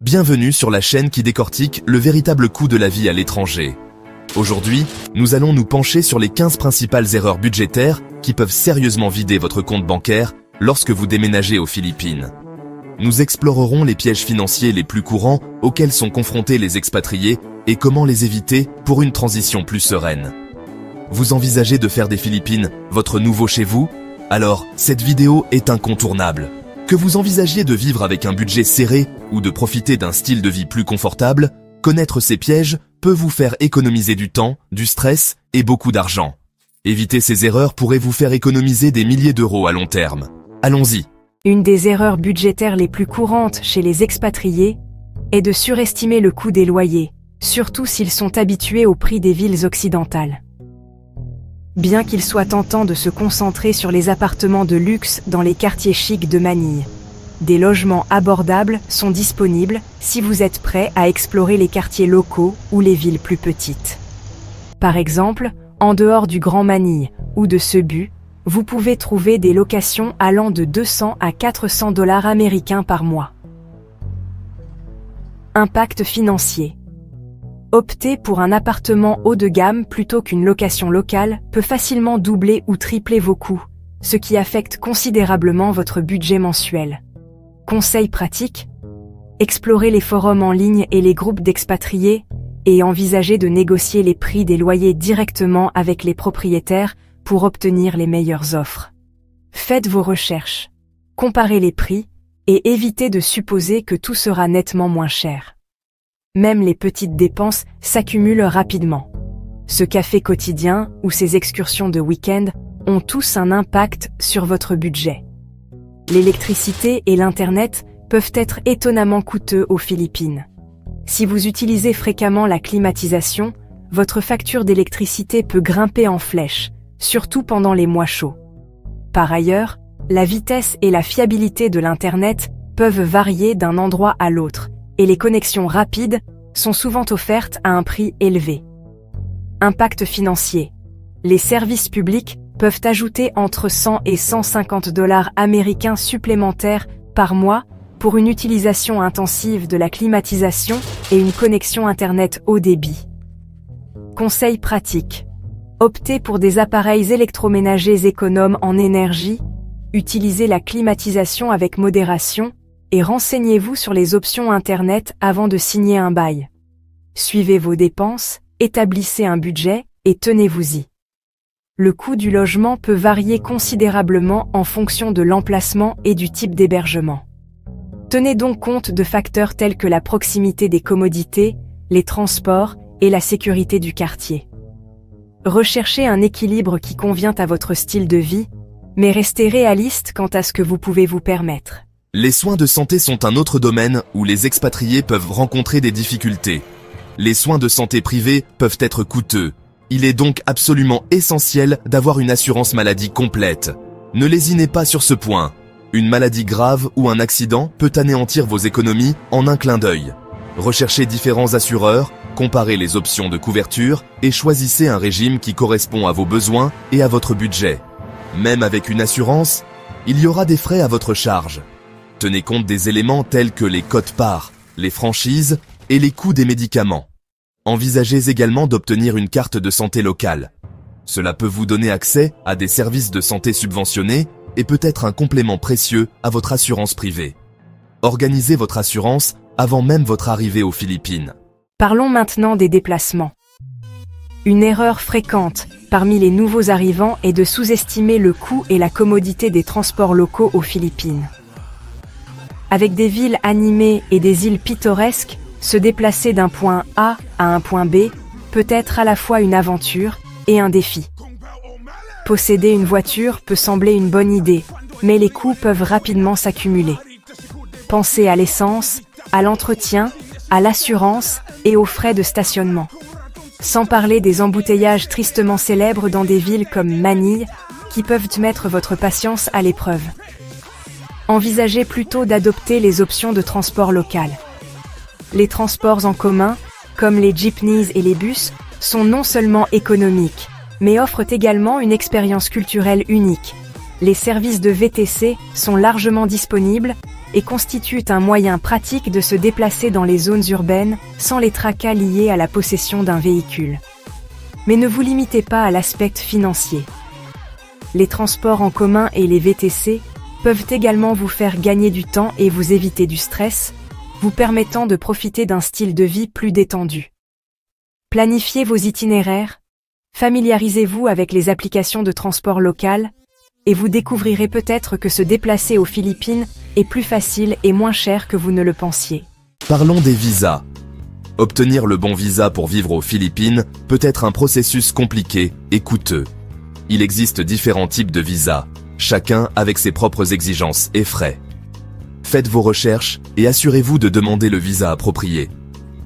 Bienvenue sur la chaîne qui décortique le véritable coût de la vie à l'étranger. Aujourd'hui, nous allons nous pencher sur les 15 principales erreurs budgétaires qui peuvent sérieusement vider votre compte bancaire lorsque vous déménagez aux Philippines. Nous explorerons les pièges financiers les plus courants auxquels sont confrontés les expatriés et comment les éviter pour une transition plus sereine. Vous envisagez de faire des Philippines votre nouveau chez vous? Alors, cette vidéo est incontournable. Que vous envisagiez de vivre avec un budget serré ou de profiter d'un style de vie plus confortable, connaître ces pièges peut vous faire économiser du temps, du stress et beaucoup d'argent. Éviter ces erreurs pourrait vous faire économiser des milliers d'euros à long terme. Allons-y. Une des erreurs budgétaires les plus courantes chez les expatriés est de surestimer le coût des loyers, surtout s'ils sont habitués au prix des villes occidentales. Bien qu'il soit tentant de se concentrer sur les appartements de luxe dans les quartiers chics de Manille, des logements abordables sont disponibles si vous êtes prêt à explorer les quartiers locaux ou les villes plus petites. Par exemple, en dehors du Grand Manille ou de Cebu, vous pouvez trouver des locations allant de 200 à 400 $ américains par mois. Impact financier. Opter pour un appartement haut de gamme plutôt qu'une location locale peut facilement doubler ou tripler vos coûts, ce qui affecte considérablement votre budget mensuel. Conseils pratiques: explorez les forums en ligne et les groupes d'expatriés et envisagez de négocier les prix des loyers directement avec les propriétaires pour obtenir les meilleures offres. Faites vos recherches, comparez les prix et évitez de supposer que tout sera nettement moins cher. Même les petites dépenses s'accumulent rapidement. Ce café quotidien ou ces excursions de week-end ont tous un impact sur votre budget. L'électricité et l'Internet peuvent être étonnamment coûteux aux Philippines. Si vous utilisez fréquemment la climatisation, votre facture d'électricité peut grimper en flèche, surtout pendant les mois chauds. Par ailleurs, la vitesse et la fiabilité de l'Internet peuvent varier d'un endroit à l'autre, et les connexions rapides sont souvent offertes à un prix élevé. Impact financier. Les services publics peuvent ajouter entre 100 et 150 $ américains supplémentaires par mois pour une utilisation intensive de la climatisation et une connexion Internet haut débit. Conseils pratiques. Optez pour des appareils électroménagers économes en énergie, utilisez la climatisation avec modération et renseignez-vous sur les options Internet avant de signer un bail. Suivez vos dépenses, établissez un budget et tenez-vous-y. Le coût du logement peut varier considérablement en fonction de l'emplacement et du type d'hébergement. Tenez donc compte de facteurs tels que la proximité des commodités, les transports et la sécurité du quartier. Recherchez un équilibre qui convient à votre style de vie, mais restez réaliste quant à ce que vous pouvez vous permettre. Les soins de santé sont un autre domaine où les expatriés peuvent rencontrer des difficultés. Les soins de santé privés peuvent être coûteux. Il est donc absolument essentiel d'avoir une assurance maladie complète. Ne lésinez pas sur ce point. Une maladie grave ou un accident peut anéantir vos économies en un clin d'œil. Recherchez différents assureurs, comparez les options de couverture et choisissez un régime qui correspond à vos besoins et à votre budget. Même avec une assurance, il y aura des frais à votre charge. Tenez compte des éléments tels que les quotes-parts, les franchises et les coûts des médicaments. Envisagez également d'obtenir une carte de santé locale. Cela peut vous donner accès à des services de santé subventionnés et peut être un complément précieux à votre assurance privée. Organisez votre assurance avant même votre arrivée aux Philippines. Parlons maintenant des déplacements. Une erreur fréquente parmi les nouveaux arrivants est de sous-estimer le coût et la commodité des transports locaux aux Philippines. Avec des villes animées et des îles pittoresques, se déplacer d'un point A à un point B peut être à la fois une aventure et un défi. Posséder une voiture peut sembler une bonne idée, mais les coûts peuvent rapidement s'accumuler. Pensez à l'essence, à l'entretien, à l'assurance et aux frais de stationnement. Sans parler des embouteillages tristement célèbres dans des villes comme Manille, qui peuvent mettre votre patience à l'épreuve. Envisagez plutôt d'adopter les options de transport local. Les transports en commun, comme les jeepneys et les bus, sont non seulement économiques, mais offrent également une expérience culturelle unique. Les services de VTC sont largement disponibles et constituent un moyen pratique de se déplacer dans les zones urbaines sans les tracas liés à la possession d'un véhicule. Mais ne vous limitez pas à l'aspect financier. Les transports en commun et les VTC peuvent également vous faire gagner du temps et vous éviter du stress, vous permettant de profiter d'un style de vie plus détendu. Planifiez vos itinéraires, familiarisez-vous avec les applications de transport local, et vous découvrirez peut-être que se déplacer aux Philippines est plus facile et moins cher que vous ne le pensiez. Parlons des visas. Obtenir le bon visa pour vivre aux Philippines peut être un processus compliqué et coûteux. Il existe différents types de visas, chacun avec ses propres exigences et frais. Faites vos recherches et assurez-vous de demander le visa approprié.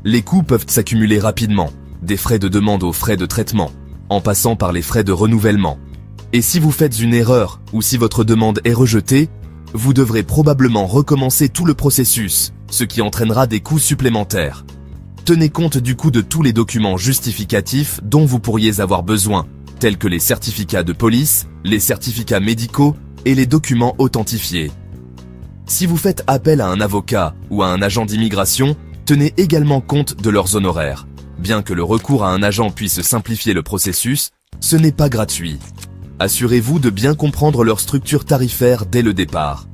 Les coûts peuvent s'accumuler rapidement, des frais de demande aux frais de traitement, en passant par les frais de renouvellement. Et si vous faites une erreur ou si votre demande est rejetée, vous devrez probablement recommencer tout le processus, ce qui entraînera des coûts supplémentaires. Tenez compte du coût de tous les documents justificatifs dont vous pourriez avoir besoin, tels que les certificats de police, les certificats médicaux et les documents authentifiés. Si vous faites appel à un avocat ou à un agent d'immigration, tenez également compte de leurs honoraires. Bien que le recours à un agent puisse simplifier le processus, ce n'est pas gratuit. Assurez-vous de bien comprendre leur structure tarifaire dès le départ.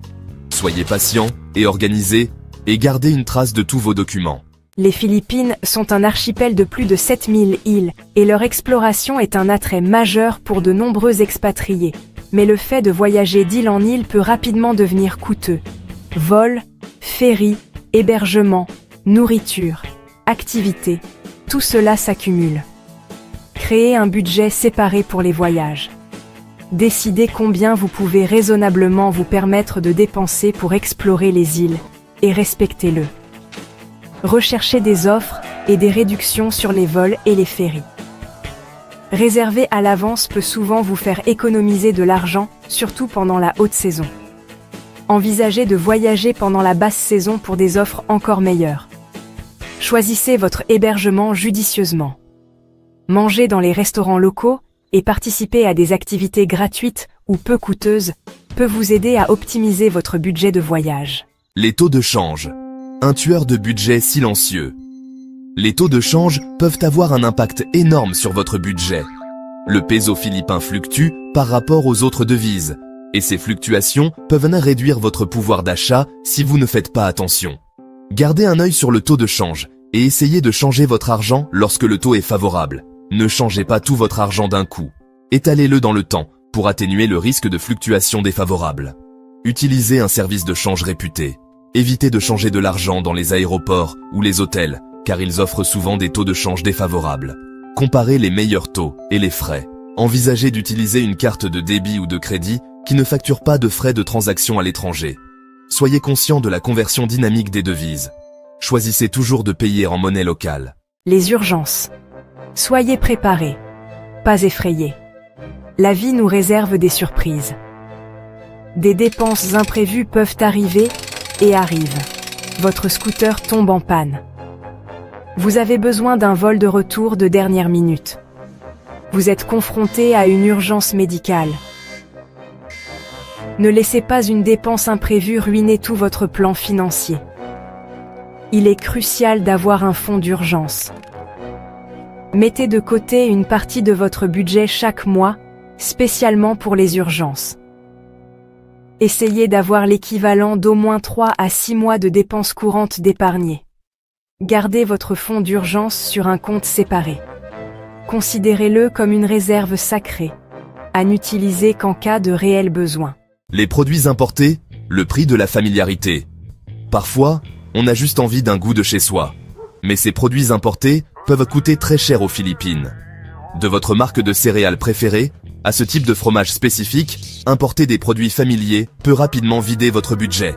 Soyez patient et organisé et gardez une trace de tous vos documents. Les Philippines sont un archipel de plus de 7000 îles, et leur exploration est un attrait majeur pour de nombreux expatriés. Mais le fait de voyager d'île en île peut rapidement devenir coûteux. Vols, ferries, hébergement, nourriture, activités, tout cela s'accumule. Créez un budget séparé pour les voyages. Décidez combien vous pouvez raisonnablement vous permettre de dépenser pour explorer les îles, et respectez-le. Recherchez des offres et des réductions sur les vols et les ferries. Réserver à l'avance peut souvent vous faire économiser de l'argent, surtout pendant la haute saison. Envisagez de voyager pendant la basse saison pour des offres encore meilleures. Choisissez votre hébergement judicieusement. Mangez dans les restaurants locaux et participer à des activités gratuites ou peu coûteuses peut vous aider à optimiser votre budget de voyage. Les taux de change. Un tueur de budget silencieux. Les taux de change peuvent avoir un impact énorme sur votre budget. Le peso philippin fluctue par rapport aux autres devises, et ces fluctuations peuvent réduire votre pouvoir d'achat si vous ne faites pas attention. Gardez un œil sur le taux de change et essayez de changer votre argent lorsque le taux est favorable. Ne changez pas tout votre argent d'un coup. Étalez-le dans le temps pour atténuer le risque de fluctuation défavorable. Utilisez un service de change réputé. Évitez de changer de l'argent dans les aéroports ou les hôtels, car ils offrent souvent des taux de change défavorables. Comparez les meilleurs taux et les frais. Envisagez d'utiliser une carte de débit ou de crédit qui ne facture pas de frais de transaction à l'étranger. Soyez conscient de la conversion dynamique des devises. Choisissez toujours de payer en monnaie locale. Les urgences. Soyez préparés, pas effrayés. La vie nous réserve des surprises. Des dépenses imprévues peuvent arriver et arrivent. Votre scooter tombe en panne. Vous avez besoin d'un vol de retour de dernière minute. Vous êtes confronté à une urgence médicale. Ne laissez pas une dépense imprévue ruiner tout votre plan financier. Il est crucial d'avoir un fonds d'urgence. Mettez de côté une partie de votre budget chaque mois, spécialement pour les urgences. Essayez d'avoir l'équivalent d'au moins 3 à 6 mois de dépenses courantes d'épargner. Gardez votre fonds d'urgence sur un compte séparé. Considérez-le comme une réserve sacrée, à n'utiliser qu'en cas de réel besoin. Les produits importés, le prix de la familiarité. Parfois, on a juste envie d'un goût de chez soi. Mais ces produits importés peuvent coûter très cher aux Philippines. De votre marque de céréales préférée à ce type de fromage spécifique, importer des produits familiers peut rapidement vider votre budget.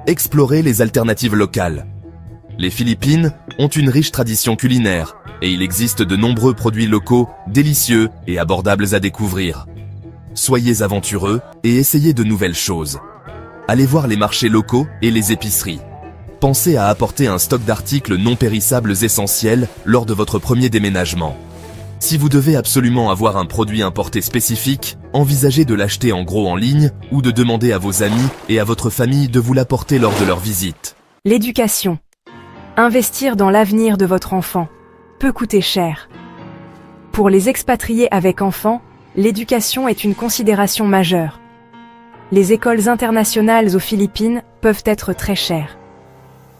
Explorez les alternatives locales. Les Philippines ont une riche tradition culinaire et il existe de nombreux produits locaux, délicieux et abordables à découvrir. Soyez aventureux et essayez de nouvelles choses. Allez voir les marchés locaux et les épiceries. Pensez à apporter un stock d'articles non périssables essentiels lors de votre premier déménagement. Si vous devez absolument avoir un produit importé spécifique, envisagez de l'acheter en gros en ligne ou de demander à vos amis et à votre famille de vous l'apporter lors de leur visite. L'éducation. Investir dans l'avenir de votre enfant peut coûter cher. Pour les expatriés avec enfants, l'éducation est une considération majeure. Les écoles internationales aux Philippines peuvent être très chères.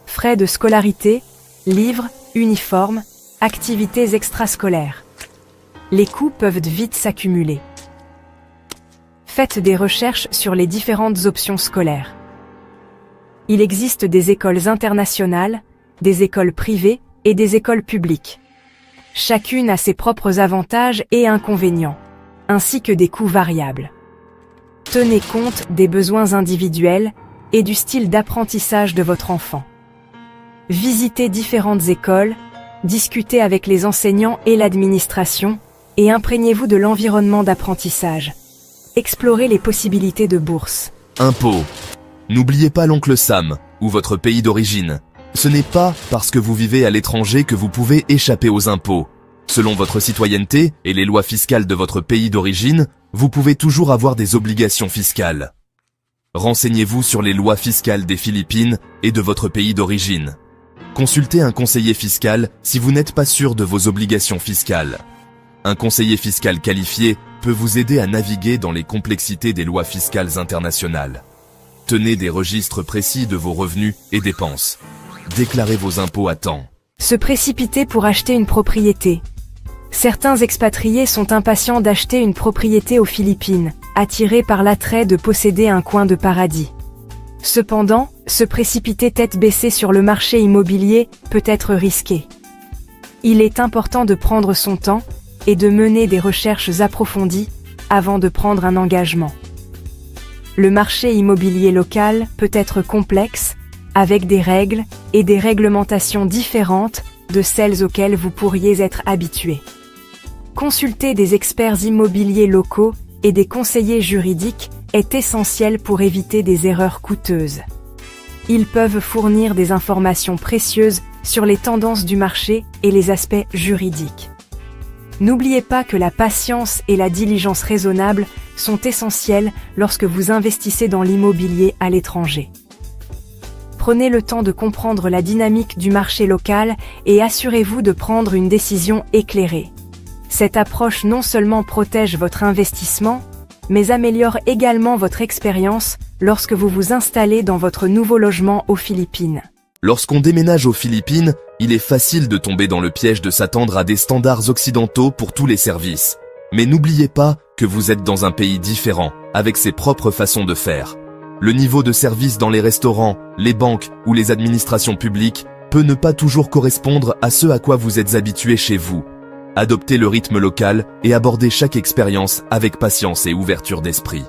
Frais de scolarité, livres, uniformes, activités extrascolaires. Les coûts peuvent vite s'accumuler. Faites des recherches sur les différentes options scolaires. Il existe des écoles internationales, des écoles privées et des écoles publiques. Chacune a ses propres avantages et inconvénients, ainsi que des coûts variables. Tenez compte des besoins individuels et du style d'apprentissage de votre enfant. Visitez différentes écoles, discutez avec les enseignants et l'administration, et imprégnez-vous de l'environnement d'apprentissage. Explorez les possibilités de bourse. Impôts. N'oubliez pas l'oncle Sam, ou votre pays d'origine. Ce n'est pas parce que vous vivez à l'étranger que vous pouvez échapper aux impôts. Selon votre citoyenneté et les lois fiscales de votre pays d'origine, vous pouvez toujours avoir des obligations fiscales. Renseignez-vous sur les lois fiscales des Philippines et de votre pays d'origine. Consultez un conseiller fiscal si vous n'êtes pas sûr de vos obligations fiscales. Un conseiller fiscal qualifié peut vous aider à naviguer dans les complexités des lois fiscales internationales. Tenez des registres précis de vos revenus et dépenses. Déclarez vos impôts à temps. Se précipiter pour acheter une propriété. Certains expatriés sont impatients d'acheter une propriété aux Philippines, attirés par l'attrait de posséder un coin de paradis. Cependant, se précipiter tête baissée sur le marché immobilier peut être risqué. Il est important de prendre son temps et de mener des recherches approfondies avant de prendre un engagement. Le marché immobilier local peut être complexe, avec des règles et des réglementations différentes de celles auxquelles vous pourriez être habitué. Consulter des experts immobiliers locaux et des conseillers juridiques est essentiel pour éviter des erreurs coûteuses. Ils peuvent fournir des informations précieuses sur les tendances du marché et les aspects juridiques. N'oubliez pas que la patience et la diligence raisonnable sont essentielles lorsque vous investissez dans l'immobilier à l'étranger. Prenez le temps de comprendre la dynamique du marché local et assurez-vous de prendre une décision éclairée. Cette approche non seulement protège votre investissement, mais améliore également votre expérience lorsque vous vous installez dans votre nouveau logement aux Philippines. Lorsqu'on déménage aux Philippines, il est facile de tomber dans le piège de s'attendre à des standards occidentaux pour tous les services. Mais n'oubliez pas que vous êtes dans un pays différent, avec ses propres façons de faire. Le niveau de service dans les restaurants, les banques ou les administrations publiques peut ne pas toujours correspondre à ce à quoi vous êtes habitué chez vous. Adoptez le rythme local et abordez chaque expérience avec patience et ouverture d'esprit.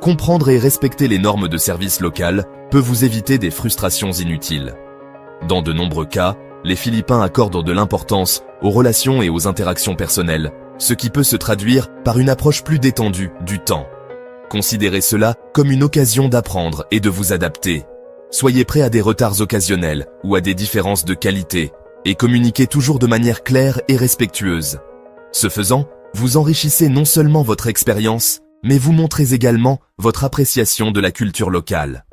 Comprendre et respecter les normes de service local peut vous éviter des frustrations inutiles. Dans de nombreux cas, les Philippins accordent de l'importance aux relations et aux interactions personnelles, ce qui peut se traduire par une approche plus détendue du temps. Considérez cela comme une occasion d'apprendre et de vous adapter. Soyez prêt à des retards occasionnels ou à des différences de qualité, et communiquez toujours de manière claire et respectueuse. Ce faisant, vous enrichissez non seulement votre expérience, mais vous montrez également votre appréciation de la culture locale.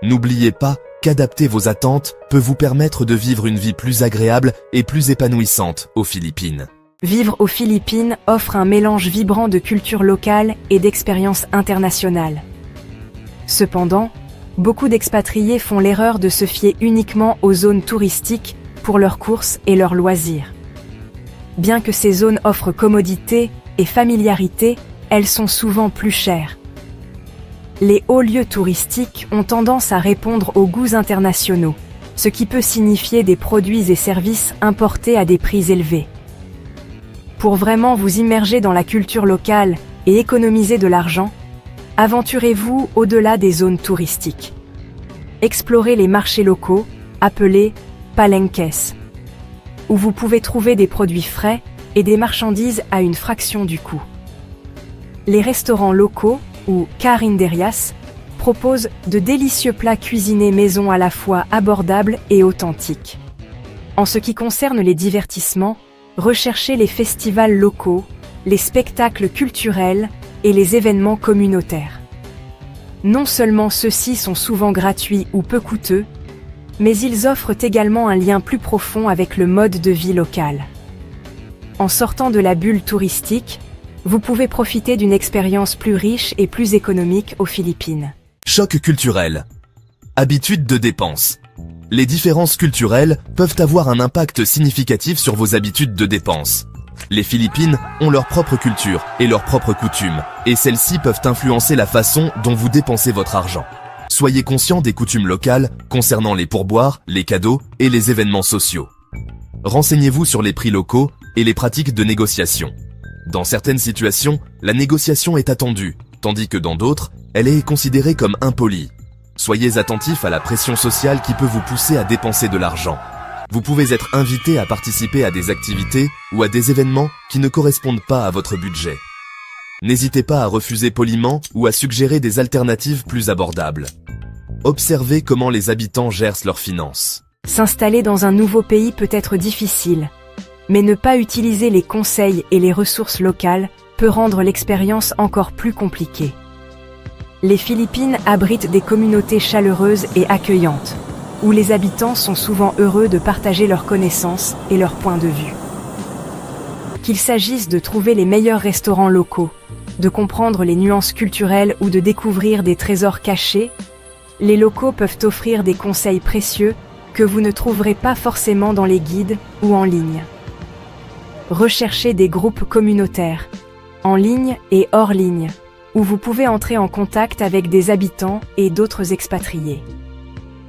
N'oubliez pas qu'adapter vos attentes peut vous permettre de vivre une vie plus agréable et plus épanouissante aux Philippines. Vivre aux Philippines offre un mélange vibrant de culture locale et d'expériences internationales. Cependant, beaucoup d'expatriés font l'erreur de se fier uniquement aux zones touristiques pour leurs courses et leurs loisirs. Bien que ces zones offrent commodité et familiarité, elles sont souvent plus chères. Les hauts lieux touristiques ont tendance à répondre aux goûts internationaux, ce qui peut signifier des produits et services importés à des prix élevés. Pour vraiment vous immerger dans la culture locale et économiser de l'argent, aventurez-vous au-delà des zones touristiques. Explorez les marchés locaux, appelés palenques, où vous pouvez trouver des produits frais et des marchandises à une fraction du coût. Les restaurants locaux, ou carinderias, proposent de délicieux plats cuisinés maison à la fois abordables et authentiques. En ce qui concerne les divertissements, recherchez les festivals locaux, les spectacles culturels et les événements communautaires. Non seulement ceux-ci sont souvent gratuits ou peu coûteux, mais ils offrent également un lien plus profond avec le mode de vie local. En sortant de la bulle touristique, vous pouvez profiter d'une expérience plus riche et plus économique aux Philippines. Choc culturel. Habitudes de dépenses. Les différences culturelles peuvent avoir un impact significatif sur vos habitudes de dépenses. Les Philippines ont leur propre culture et leurs propres coutumes, et celles-ci peuvent influencer la façon dont vous dépensez votre argent. Soyez conscient des coutumes locales concernant les pourboires, les cadeaux et les événements sociaux. Renseignez-vous sur les prix locaux et les pratiques de négociation. Dans certaines situations, la négociation est attendue, tandis que dans d'autres, elle est considérée comme impolie. Soyez attentif à la pression sociale qui peut vous pousser à dépenser de l'argent. Vous pouvez être invité à participer à des activités ou à des événements qui ne correspondent pas à votre budget. N'hésitez pas à refuser poliment ou à suggérer des alternatives plus abordables. Observez comment les habitants gèrent leurs finances. S'installer dans un nouveau pays peut être difficile, mais ne pas utiliser les conseils et les ressources locales peut rendre l'expérience encore plus compliquée. Les Philippines abritent des communautés chaleureuses et accueillantes, où les habitants sont souvent heureux de partager leurs connaissances et leurs points de vue. Qu'il s'agisse de trouver les meilleurs restaurants locaux, de comprendre les nuances culturelles ou de découvrir des trésors cachés, les locaux peuvent offrir des conseils précieux que vous ne trouverez pas forcément dans les guides ou en ligne. Recherchez des groupes communautaires, en ligne et hors ligne, où vous pouvez entrer en contact avec des habitants et d'autres expatriés.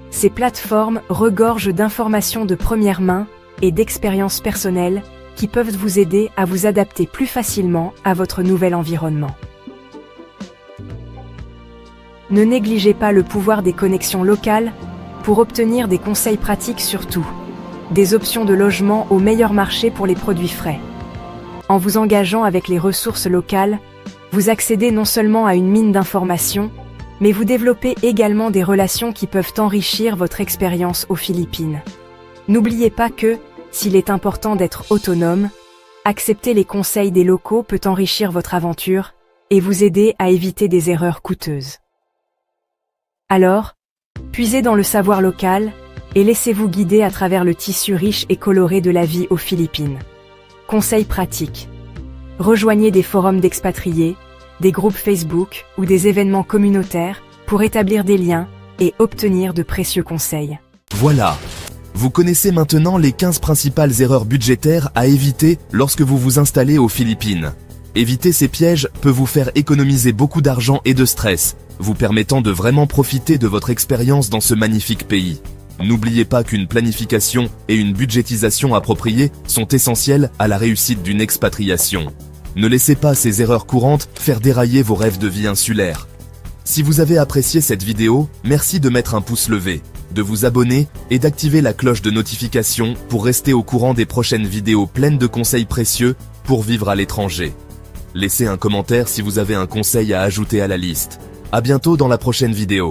Ces plateformes regorgent d'informations de première main et d'expériences personnelles qui peuvent vous aider à vous adapter plus facilement à votre nouvel environnement. Ne négligez pas le pouvoir des connexions locales pour obtenir des conseils pratiques sur tout, des options de logement au meilleur marché pour les produits frais. En vous engageant avec les ressources locales, vous accédez non seulement à une mine d'informations, mais vous développez également des relations qui peuvent enrichir votre expérience aux Philippines. N'oubliez pas que, s'il est important d'être autonome, accepter les conseils des locaux peut enrichir votre aventure et vous aider à éviter des erreurs coûteuses. Alors, puisez dans le savoir local et laissez-vous guider à travers le tissu riche et coloré de la vie aux Philippines. Conseils pratiques. Rejoignez des forums d'expatriés, des groupes Facebook ou des événements communautaires pour établir des liens et obtenir de précieux conseils. Voilà, vous connaissez maintenant les 15 principales erreurs budgétaires à éviter lorsque vous vous installez aux Philippines. Éviter ces pièges peut vous faire économiser beaucoup d'argent et de stress, vous permettant de vraiment profiter de votre expérience dans ce magnifique pays. N'oubliez pas qu'une planification et une budgétisation appropriées sont essentielles à la réussite d'une expatriation. Ne laissez pas ces erreurs courantes faire dérailler vos rêves de vie insulaire. Si vous avez apprécié cette vidéo, merci de mettre un pouce levé, de vous abonner et d'activer la cloche de notification pour rester au courant des prochaines vidéos pleines de conseils précieux pour vivre à l'étranger. Laissez un commentaire si vous avez un conseil à ajouter à la liste. À bientôt dans la prochaine vidéo.